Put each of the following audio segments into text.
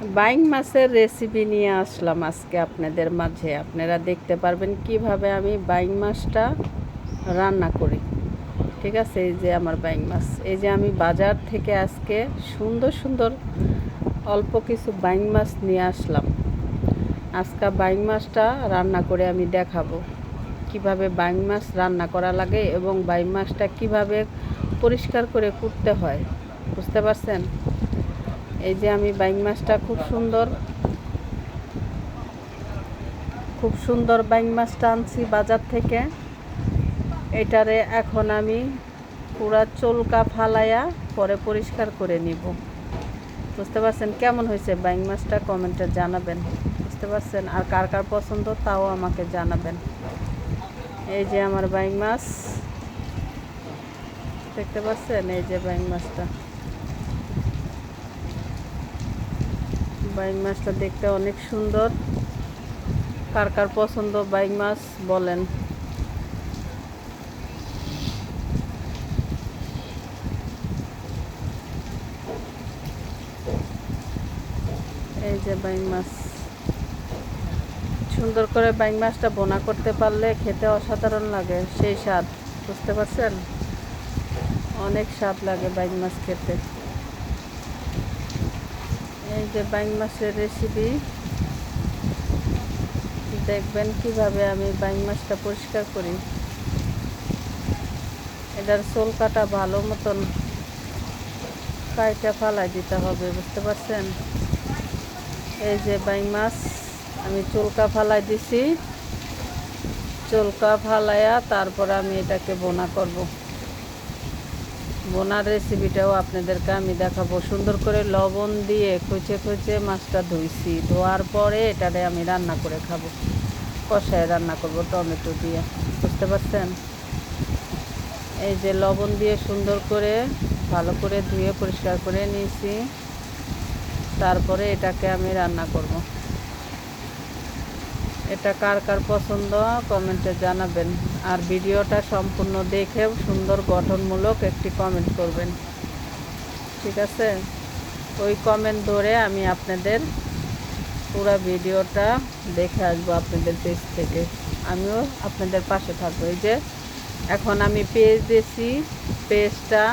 Buying মাছের recipe নিয়ে আসলাম আজকে আপনাদের মাঝে। আপনারা দেখতে পারবেন কিভাবে আমি বাইং মাছটা রান্না করি। ঠিক আছে, এই যে আমার বাইং মাছ, এই যে আমি বাজার থেকে আজকে সুন্দর সুন্দর অল্প কিছু বাইং মাছ নিয়ে আসলাম। আজকে বাইং মাছটা রান্না করে আমি দেখাবো কিভাবে বাইং মাছ রান্না করা লাগে এবং বাইং মাছটা কিভাবে পরিষ্কার করে কুটতে হয়। বুঝতে পারছেন? এই যে আমি বাইং মাছটা খুব সুন্দর বাইং মাছটা আনছি বাজার থেকে। এটারে এখন আমি পুরা চুলকা ফালাইয়া পরে পরিষ্কার করে নিব। বুঝতে পারছেন? কেমন হয়েছে বাইং মাছটা কমেন্টে জানাবেন। বুঝতে পারছেন? আর কার কার পছন্দ তাও আমাকে জানাবেন। এই যে আমার বাইং মাছ দেখতে পাচ্ছেন, এই যে বাইং মাছটা দেখতে অনেক সুন্দর। কার কার পছন্দ বাইং মাছ বলেন। এই যে বাইং মাছ, সুন্দর করে বাইং মাছটা বোনা করতে পারলে খেতে অসাধারণ লাগে, সেই স্বাদ। বুঝতে পারছেন? অনেক স্বাদ লাগে বাইং মাছ খেতে। এই যে বাইং মাছের রেসিপি দেখবেন কিভাবে আমি বাইং মাছটা পরিষ্কার করি। এটার চোল কাটা ভালো মতন কাইটা ফালাই দিতে হবে। বুঝতে পারছেন? এই যে বাইং মাছ আমি চুলকা ফালাই দিছি। চুলকা ফালাইয়া তারপর আমি এটাকে বোনা করব। বোনার রেসিপিটাও আপনাদেরকে আমি দেখাবো। সুন্দর করে লবণ দিয়ে খুঁচে মাছটা ধুইছি। ধোয়ার পরে এটারে আমি রান্না করে খাবো, কষায় রান্না করব টমেটো দিয়ে। বুঝতে পারছেন? এই যে লবণ দিয়ে সুন্দর করে ভালো করে ধুয়ে পরিষ্কার করে নিয়েছি। তারপরে এটাকে আমি রান্না করব। এটা কার কার পছন্দ কমেন্টে জানাবেন। আর ভিডিওটা সম্পূর্ণ দেখেও সুন্দর গঠনমূলক একটি কমেন্ট করবেন। ঠিক আছে? ওই কমেন্ট ধরে আমি আপনাদের পুরো ভিডিওটা দেখে আসবো আপনাদের পেজ থেকে। আমিও আপনাদের পাশে থাকবো। এই যে এখন আমি পেঁয়াজ দিয়েছি। পেঁয়াজটা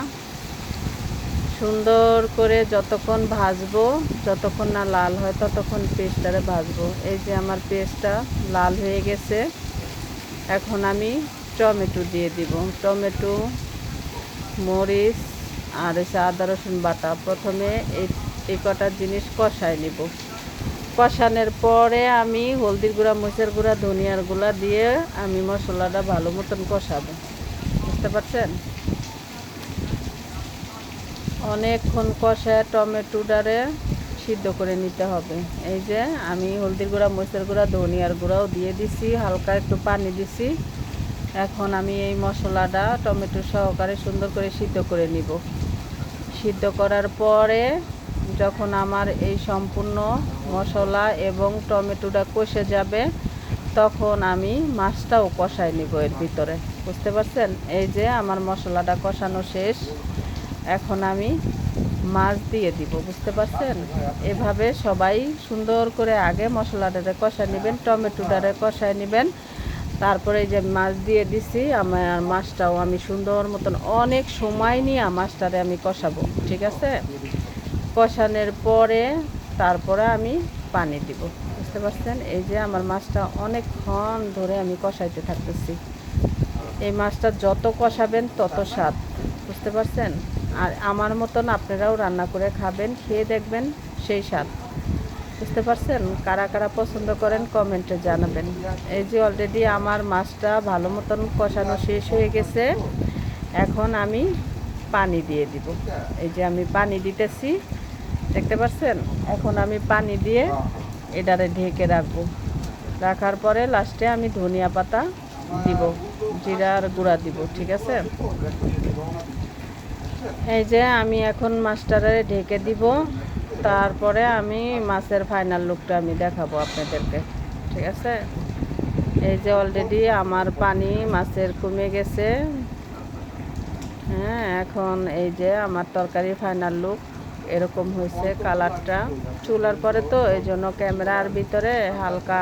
সুন্দর করে যতক্ষণ ভাজবো, যতক্ষণ না লাল হয় ততক্ষণ পেস্টটারে ভাজবো। এই যে আমার পেস্টটা লাল হয়ে গেছে। এখন আমি টমেটো দিয়ে দিব। টমেটো, মরিচ আর এসে আদা রসুন বাটা। প্রথমে এই কটা জিনিস কষায় নিব। কষানোর পরে আমি হলদির গুঁড়া, মরিচের গুঁড়া, ধনিয়ার গুঁড়া দিয়ে আমি মশলাটা ভালো মতন কষাবো। বুঝতে পারছেন? অনেকক্ষণ কষায় টমেটোটারে সিদ্ধ করে নিতে হবে। এই যে আমি হলদির গুঁড়া, মরিচের গুঁড়া, ধনিয়ার গুঁড়াও দিয়ে দিছি, হালকা একটু পানি দিছি। এখন আমি এই মশলাটা টমেটো সহকারে সুন্দর করে সিদ্ধ করে নিব। সিদ্ধ করার পরে যখন আমার এই সম্পূর্ণ মশলা এবং টমেটোটা কষে যাবে তখন আমি মাছটাও কষাই নিব এর ভিতরে। বুঝতে পারছেন? এই যে আমার মশলাটা কষানো শেষ। এখন আমি মাছ দিয়ে দিব। বুঝতে পারছেন? এভাবে সবাই সুন্দর করে আগে মশলাটারে কষায় নেবেন, টমেটোটারে কষায় নেবেন। তারপরে এই যে মাছ দিয়ে দিছি, আমার মাছটাও আমি সুন্দর মতন অনেক সময় নিয়ে মাছটারে আমি কষাবো। ঠিক আছে? কষানোর পরে তারপরে আমি পানি দিব। বুঝতে পারছেন? এই যে আমার মাছটা অনেকক্ষণ ধরে আমি কষাইতে থাকতেছি। এই মাছটা যত কষাবেন তত স্বাদ। বুঝতে পারছেন? আর আমার মতন আপনারাও রান্না করে খাবেন, খেয়ে দেখবেন সেই স্বাদ। বুঝতে পারছেন? কারা কারা পছন্দ করেন কমেন্টে জানাবেন। এই যে অলরেডি আমার মাছটা ভালো মতন কষানো শেষ হয়ে গেছে। এখন আমি পানি দিয়ে দিব। এই যে আমি পানি দিতেছি, দেখতে পাচ্ছেন? এখন আমি পানি দিয়ে এটারে ঢেকে রাখবো। রাখার পরে লাস্টে আমি ধনিয়া পাতা দিব, জিরার গুঁড়া দিব। ঠিক আছে? এই যে আমি এখন মাছটারে ঢেকে দিব। তারপরে আমি মাছের ফাইনাল লুকটা আমি দেখাবো আপনাদেরকে। ঠিক আছে? এই যে অলরেডি আমার পানি মাছের কমে গেছে। হ্যাঁ, এখন এই যে আমার তরকারি ফাইনাল লুক এরকম হয়েছে কালারটা। চুলার পরে তো এই জন্য ক্যামেরার ভিতরে হালকা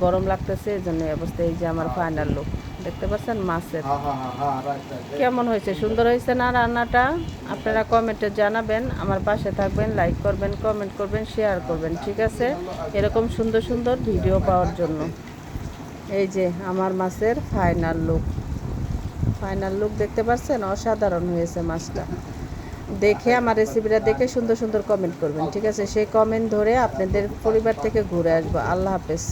গরম লাগতেছে, এই জন্য অবস্থা। এই যে আমার ফাইনাল লুক দেখতে পাচ্ছেন মাছের। কেমন হয়েছে? সুন্দর হয়েছে না রান্নাটা? আপনারা কমেন্টে জানাবেন, আমার পাশে থাকবেন, লাইক করবেন, কমেন্ট করবেন, শেয়ার করবেন, ঠিক আছে? এরকম সুন্দর সুন্দর ভিডিও পাওয়ার জন্য। এই যে আমার মাছের ফাইনাল লুক দেখতে পাচ্ছেন? অসাধারণ হয়েছে মাছটা। দেখে আমার রেসিপিটা দেখে সুন্দর সুন্দর কমেন্ট করবেন, ঠিক আছে? সেই কমেন্ট ধরে আপনাদের পরিবার থেকে ঘুরে আসবো। আল্লাহ হাফেজ।